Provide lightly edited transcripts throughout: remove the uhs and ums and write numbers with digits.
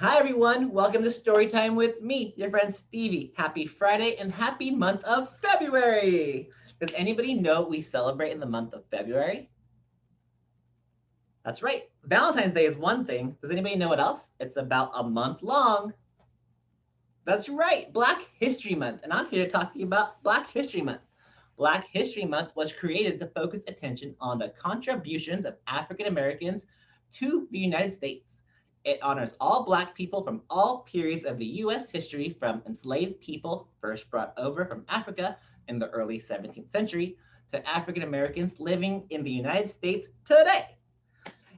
Hi, everyone. Welcome to Storytime with me, your friend Stevie. Happy Friday and happy month of February. Does anybody know what we celebrate in the month of February? That's right. Valentine's Day is one thing. Does anybody know what else? It's about a month long. That's right, Black History Month. And I'm here to talk to you about Black History Month. Black History Month was created to focus attention on the contributions of African Americans to the United States. It honors all Black people from all periods of the U.S. history, from enslaved people first brought over from Africa in the early 17th century to African Americans living in the United States today.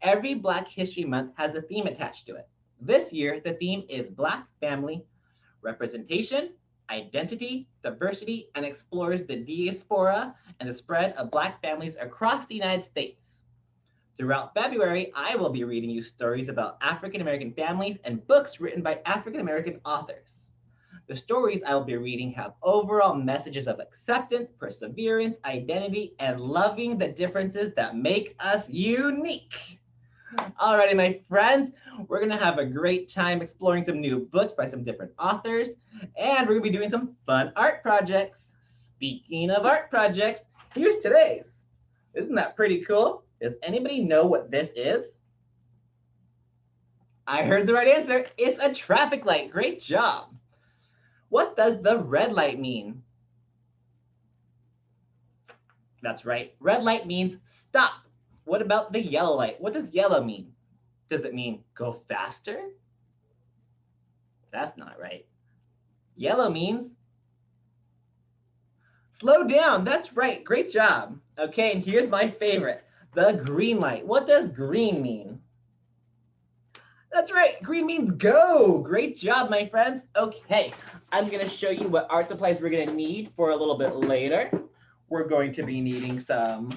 Every Black History Month has a theme attached to it. This year, the theme is Black family representation, identity, diversity, and explores the diaspora and the spread of Black families across the United States. Throughout February, I will be reading you stories about African American families and books written by African American authors. The stories I will be reading have overall messages of acceptance, perseverance, identity, and loving the differences that make us unique. Alrighty, my friends, we're gonna have a great time exploring some new books by some different authors, and we're gonna be doing some fun art projects. Speaking of art projects, here's today's. Isn't that pretty cool? Does anybody know what this is? I heard the right answer. It's a traffic light. Great job. What does the red light mean? That's right. Red light means stop. What about the yellow light? What does yellow mean? Does it mean go faster? That's not right. Yellow means slow down. That's right. Great job. Okay, and here's my favorite, the green light. What does green mean? That's right. Green means go. Great job, my friends. Okay, I'm going to show you what art supplies we're going to need for a little bit later. We're going to be needing some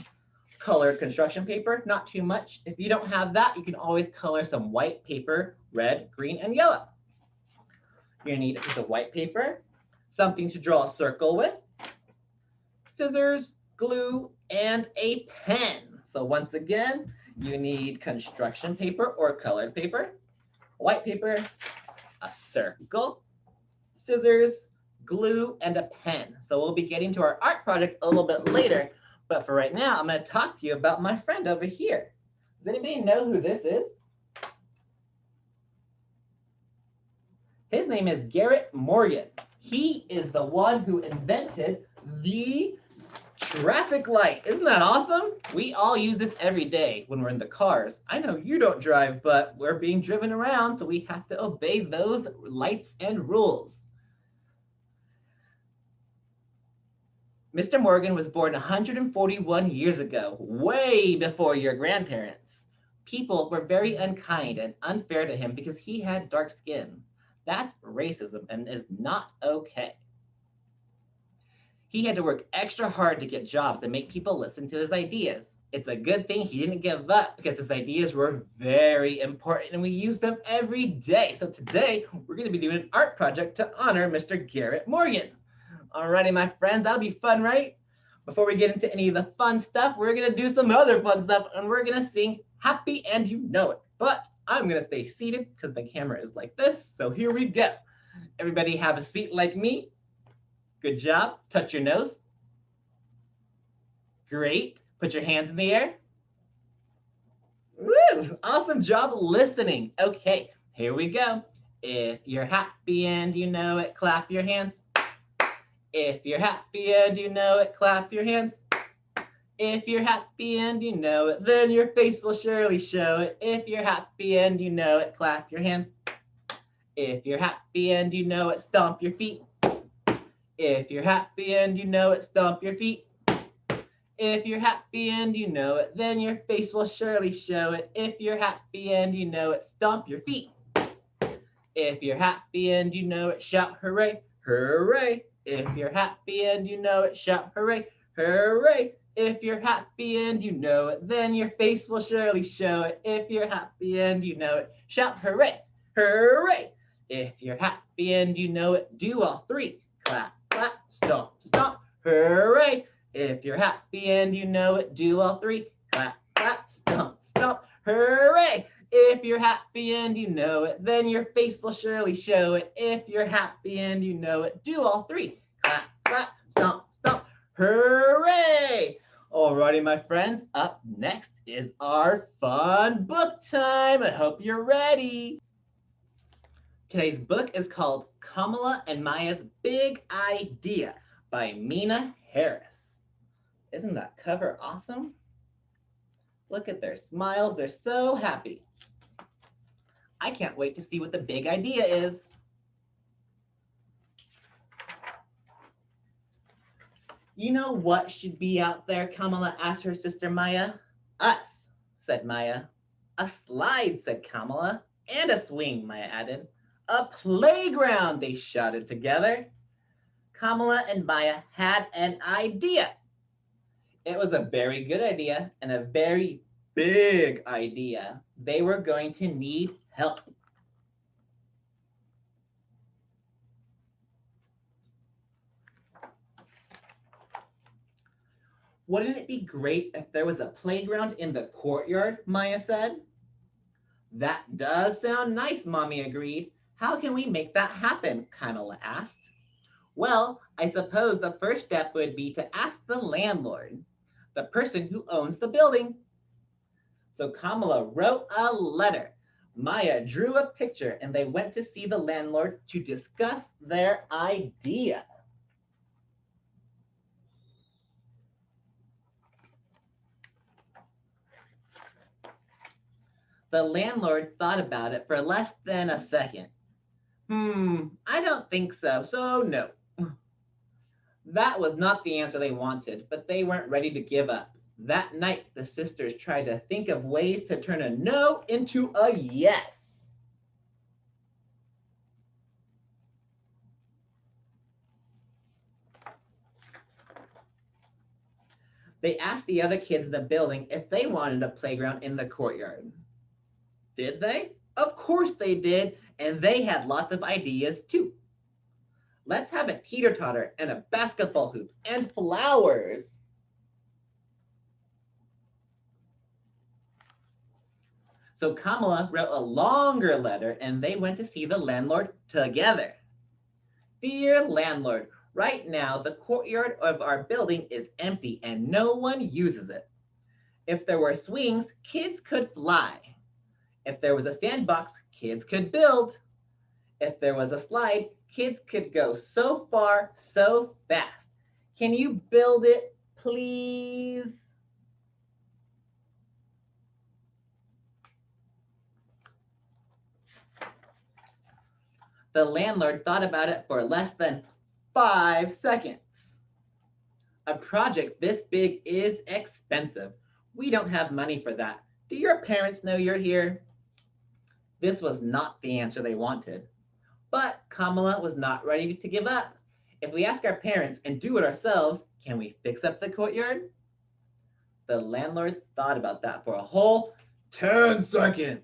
colored construction paper, not too much. If you don't have that, you can always color some white paper, red, green, and yellow. You're gonna need a piece of white paper, something to draw a circle with, scissors, glue, and a pen. So once again, you need construction paper or colored paper, white paper, a circle, scissors, glue, and a pen. So we'll be getting to our art project a little bit later. But for right now, I'm going to talk to you about my friend over here. Does anybody know who this is? His name is Garrett Morgan. He is the one who invented the traffic light. Isn't that awesome? We all use this every day when we're in the cars. I know you don't drive, but we're being driven around, so we have to obey those lights and rules. Mr. Morgan was born 141 years ago, way before your grandparents. People were very unkind and unfair to him because he had dark skin. That's racism and is not okay. He had to work extra hard to get jobs and make people listen to his ideas. It's a good thing he didn't give up because his ideas were very important and we use them every day. So today we're going to be doing an art project to honor Mr. Garrett Morgan. Alrighty, my friends, that'll be fun, right? Before we get into any of the fun stuff, we're gonna do some other fun stuff and we're gonna sing Happy and You Know It. But I'm gonna stay seated because my camera is like this. So here we go. Everybody have a seat like me. Good job. Touch your nose. Great. Put your hands in the air. Woo! Awesome job listening. Okay, here we go. If you're happy and you know it, clap your hands. If you're happy and you know it, clap your hands. If you're happy and you know it, then your face will surely show it. If you're happy and you know it, clap your hands. If you're happy and you know it, stomp your feet. If you're happy and you know it, stomp your feet. If you're happy and you know it, then your face will surely show it. If you're happy and you know it, stomp your feet. If you're happy and you know it, shout hooray, hooray. If you're happy and you know it, shout hooray, hooray. If you're happy and you know it, then your face will surely show it. If you're happy and you know it, shout hooray, hooray. If you're happy and you know it, do all three. Clap, clap, stomp, stomp, hooray. If you're happy and you know it, do all three. Clap, clap, stomp, stomp, hooray. If you're happy and you know it, then your face will surely show it. If you're happy and you know it, do all three. Clap, clap, stomp, stomp. Hooray! Alrighty, my friends, up next is our fun book time. I hope you're ready. Today's book is called Kamala and Maya's Big Idea by Mina Harris. Isn't that cover awesome? Look at their smiles. They're so happy. I can't wait to see what the big idea is. You know what should be out there? Kamala asked her sister Maya. Us, said Maya. A slide, said Kamala. And a swing, Maya added. A playground, they shouted together. Kamala and Maya had an idea. It was a very good idea and a very big idea. They were going to need help. Wouldn't it be great if there was a playground in the courtyard, Maya said. That does sound nice, Mommy agreed. How can we make that happen? Kamala asked. Well, I suppose the first step would be to ask the landlord, the person who owns the building. So Kamala wrote a letter. Maya drew a picture and they went to see the landlord to discuss their idea. The landlord thought about it for less than a second. I don't think so, so no. That was not the answer they wanted, but they weren't ready to give up. That night, the sisters tried to think of ways to turn a no into a yes. They asked the other kids in the building if they wanted a playground in the courtyard. Did they? Of course they did, and they had lots of ideas too. Let's have a teeter-totter and a basketball hoop and flowers. So Kamala wrote a longer letter and they went to see the landlord together. Dear landlord, right now the courtyard of our building is empty and no one uses it. If there were swings, kids could fly. If there was a sandbox, kids could build. If there was a slide, kids could go so far, so fast. Can you build it, please? The landlord thought about it for less than 5 seconds. A project this big is expensive. We don't have money for that. Do your parents know you're here? This was not the answer they wanted. But Kamala was not ready to give up. If we ask our parents and do it ourselves, can we fix up the courtyard? The landlord thought about that for a whole 10 seconds.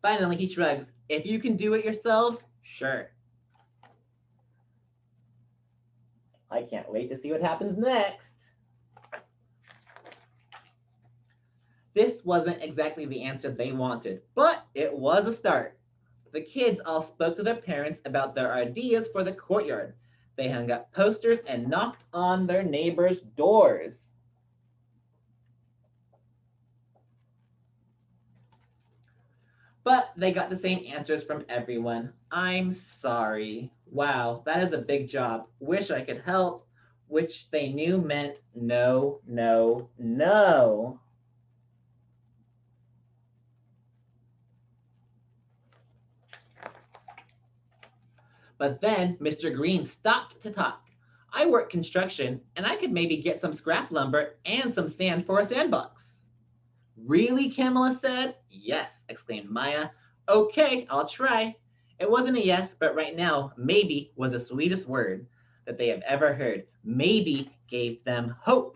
Finally, he shrugged. If you can do it yourselves, sure. I can't wait to see what happens next. This wasn't exactly the answer they wanted, but it was a start. The kids all spoke to their parents about their ideas for the courtyard. They hung up posters and knocked on their neighbors' doors. But they got the same answers from everyone. I'm sorry. Wow, that is a big job. Wish I could help. Which they knew meant no, no, no. But then Mr. Green stopped to talk. I work construction and I could maybe get some scrap lumber and some sand for a sandbox. Really, Kamala said. Yes, exclaimed Maya. Okay, I'll try. It wasn't a yes, but right now, maybe was the sweetest word that they have ever heard. Maybe gave them hope.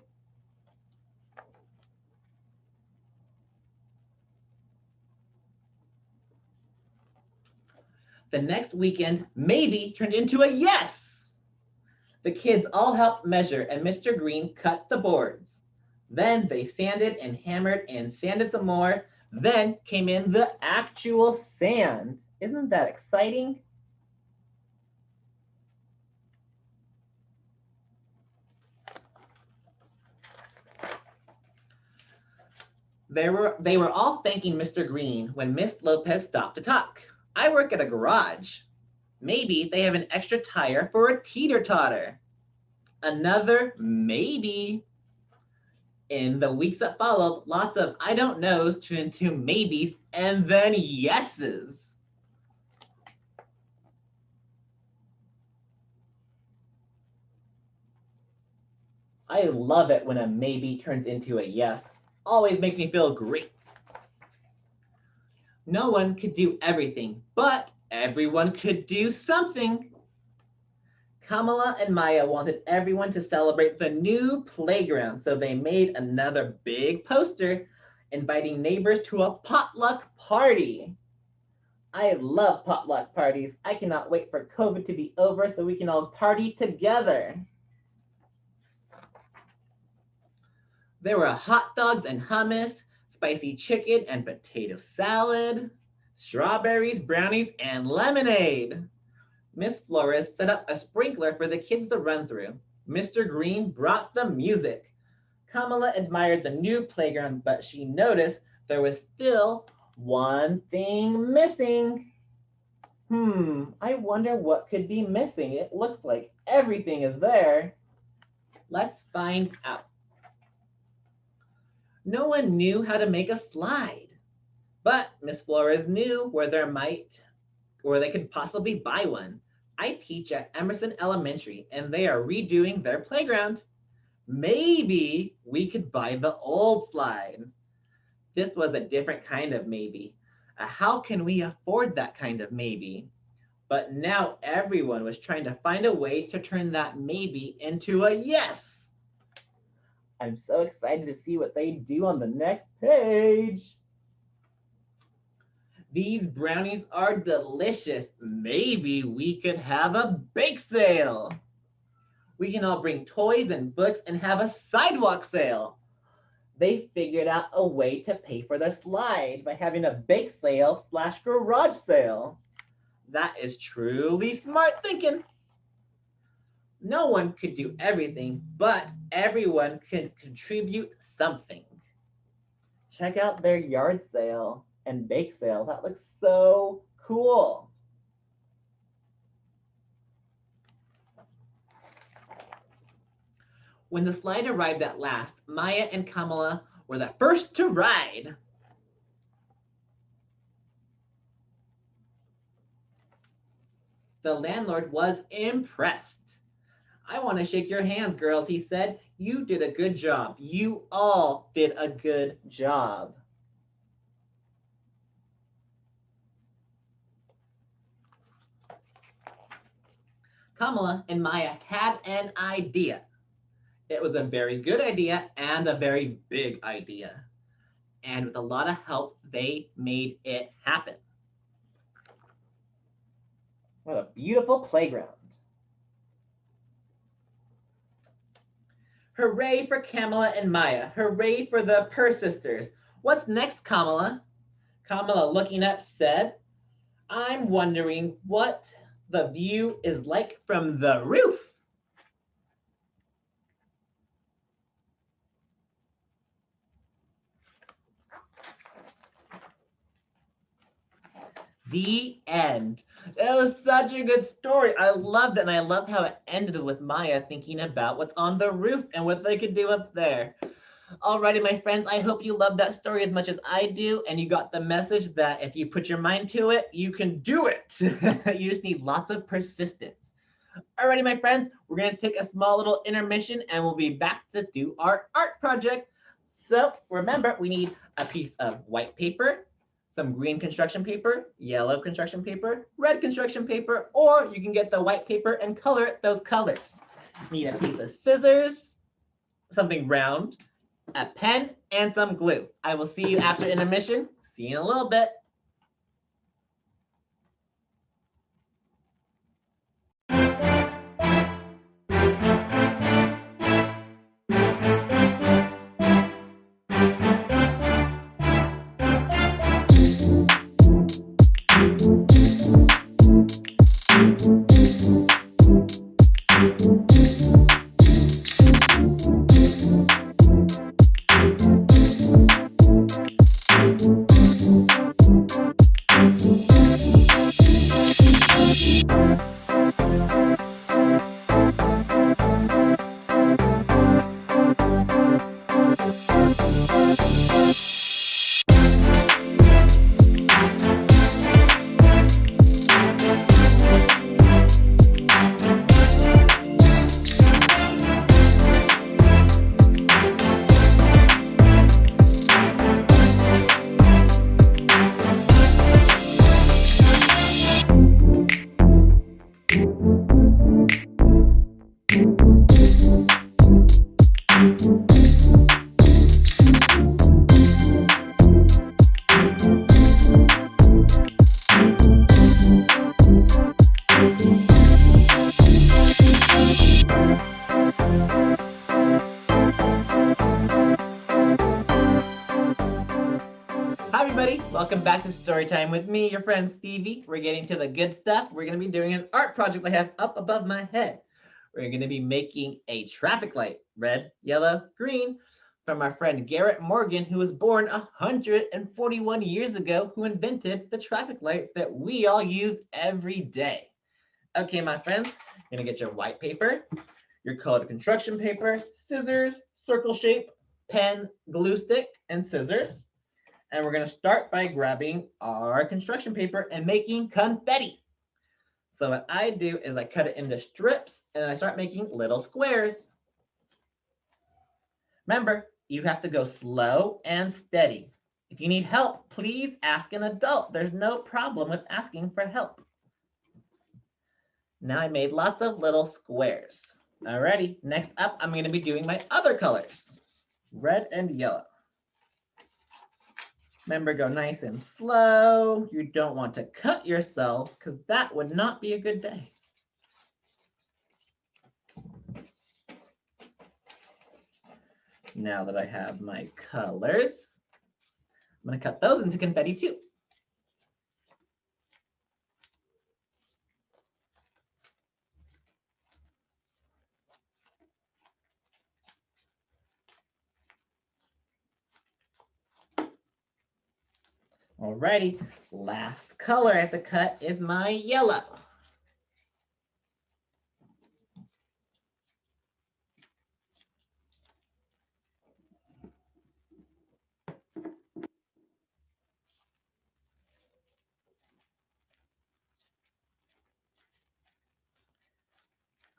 The next weekend, maybe turned into a yes. The kids all helped measure and Mr. Green cut the boards. Then they sanded and hammered and sanded some more. Then came in the actual sand. Isn't that exciting? They were all thanking Mr. Green when Miss Lopez stopped to talk. I work at a garage. Maybe they have an extra tire for a teeter-totter. Another maybe. In the weeks that followed, lots of I don't knows turned into maybes and then yeses. I love it when a maybe turns into a yes. Always makes me feel great. No one could do everything, but everyone could do something. Kamala and Maya wanted everyone to celebrate the new playground, so they made another big poster inviting neighbors to a potluck party. I love potluck parties. I cannot wait for COVID to be over so we can all party together. There were hot dogs and hummus, spicy chicken and potato salad, strawberries, brownies, and lemonade. Miss Flores set up a sprinkler for the kids to run through. Mr. Green brought the music. Kamala admired the new playground, but she noticed there was still one thing missing. I wonder what could be missing. It looks like everything is there. Let's find out. No one knew how to make a slide, but Miss Flores knew where they could possibly buy one. I teach at Emerson Elementary, and they are redoing their playground. Maybe we could buy the old slide. This was a different kind of maybe. How can we afford that kind of maybe? But now everyone was trying to find a way to turn that maybe into a yes. I'm so excited to see what they do on the next page. These brownies are delicious. Maybe we could have a bake sale. We can all bring toys and books and have a sidewalk sale. They figured out a way to pay for their slide by having a bake sale / garage sale. That is truly smart thinking. No one could do everything, but everyone could contribute something. Check out their yard sale and bake sale. That looks so cool. When the slide arrived at last, Maya and Kamala were the first to ride. The landlord was impressed. I want to shake your hands, girls, he said. You did a good job. You all did a good job. Kamala and Maya had an idea. It was a very good idea and a very big idea. And with a lot of help, they made it happen. What a beautiful playground. Hooray for Kamala and Maya. Hooray for the Purr sisters. What's next, Kamala? Kamala, looking up, said, I'm wondering what the view is like from the roof. The end. That was such a good story. I loved it, and I loved how it ended with Maya thinking about what's on the roof and what they could do up there. Alrighty, my friends, I hope you loved that story as much as I do, and you got the message that if you put your mind to it, you can do it. You just need lots of persistence. Alrighty, my friends, we're going to take a small little intermission, and we'll be back to do our art project. So remember, we need a piece of white paper, some green construction paper, yellow construction paper, red construction paper, or you can get the white paper and color it those colors. You need a piece of scissors, something round, a pen, and some glue. I will see you after intermission. See you in a little bit. Welcome back to Storytime with me, your friend Stevie. We're getting to the good stuff. We're going to be doing an art project I have up above my head. We're going to be making a traffic light, red, yellow, green, from our friend Garrett Morgan, who was born 141 years ago, who invented the traffic light that we all use every day. Okay, my friends, you're going to get your white paper, your colored construction paper, scissors, circle shape, pen, glue stick, and scissors. And we're going to start by grabbing our construction paper and making confetti. So what I do is I cut it into strips and I start making little squares. Remember, you have to go slow and steady. If you need help, please ask an adult. There's no problem with asking for help. Now I made lots of little squares. Alrighty, next up, I'm going to be doing my other colors, red and yellow. Remember, go nice and slow. You don't want to cut yourself because that would not be a good day. Now that I have my colors, I'm going to cut those into confetti too. Alrighty, last color I have to cut is my yellow.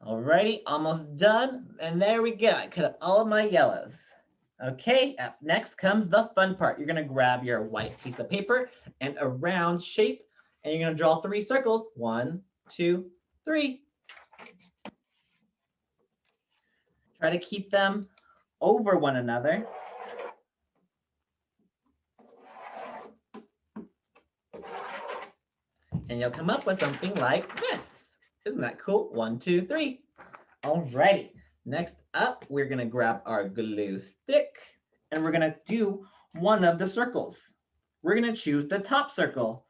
Alrighty, almost done. And there we go. I cut up all of my yellows. Okay, up next comes the fun part. You're going to grab your white piece of paper and a round shape, and you're going to draw 3 circles. 1, 2, 3. Try to keep them over one another. And you'll come up with something like this. Isn't that cool? 1, 2, 3. Alrighty. Next up, we're going to grab our glue stick and we're going to do one of the circles. We're going to choose the top circle.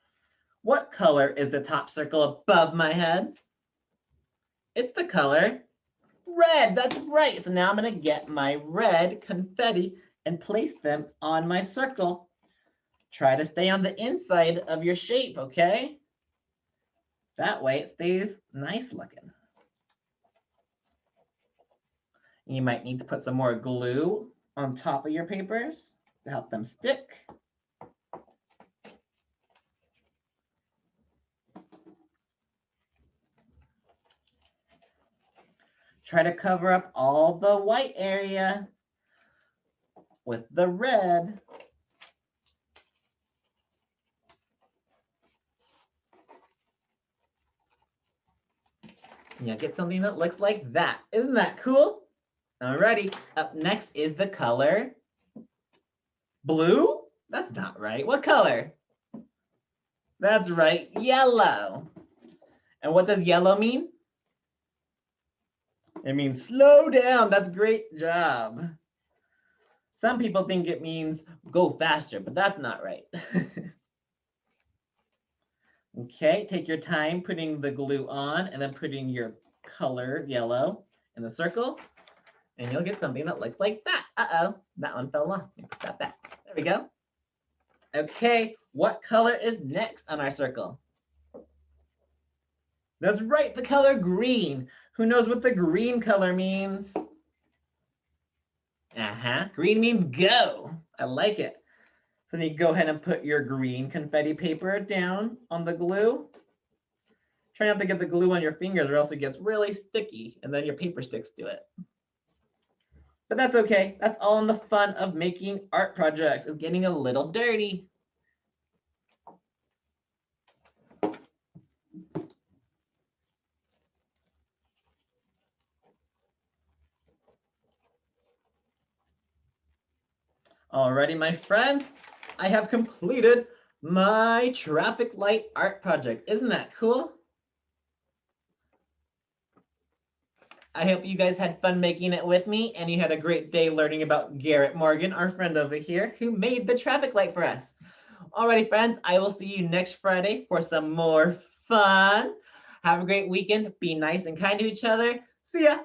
What color is the top circle above my head? It's the color red. That's right. So now I'm going to get my red confetti and place them on my circle. Try to stay on the inside of your shape, okay? That way it stays nice looking. You might need to put some more glue on top of your papers to help them stick. Try to cover up all the white area with the red. And you'll get something that looks like that. Isn't that cool? Alrighty, up next is the color blue? That's not right. What color? That's right, yellow. And what does yellow mean? It means slow down. That's great job. Some people think it means go faster, but that's not right. Okay, take your time putting the glue on and then putting your color yellow in the circle. And you'll get something that looks like that. Uh-oh, that one fell off. Let me put that back. There we go. Okay, what color is next on our circle? That's right, the color green. Who knows what the green color means? Green means go. I like it. So then you go ahead and put your green confetti paper down on the glue. Try not to get the glue on your fingers or else it gets really sticky and then your paper sticks to it. But that's okay. That's all in the fun of making art projects, is getting a little dirty. Alrighty, my friends, I have completed my traffic light art project. Isn't that cool? I hope you guys had fun making it with me and you had a great day learning about Garrett Morgan, our friend over here, who made the traffic light for us. Alrighty, friends, I will see you next Friday for some more fun. Have a great weekend. Be nice and kind to each other. See ya.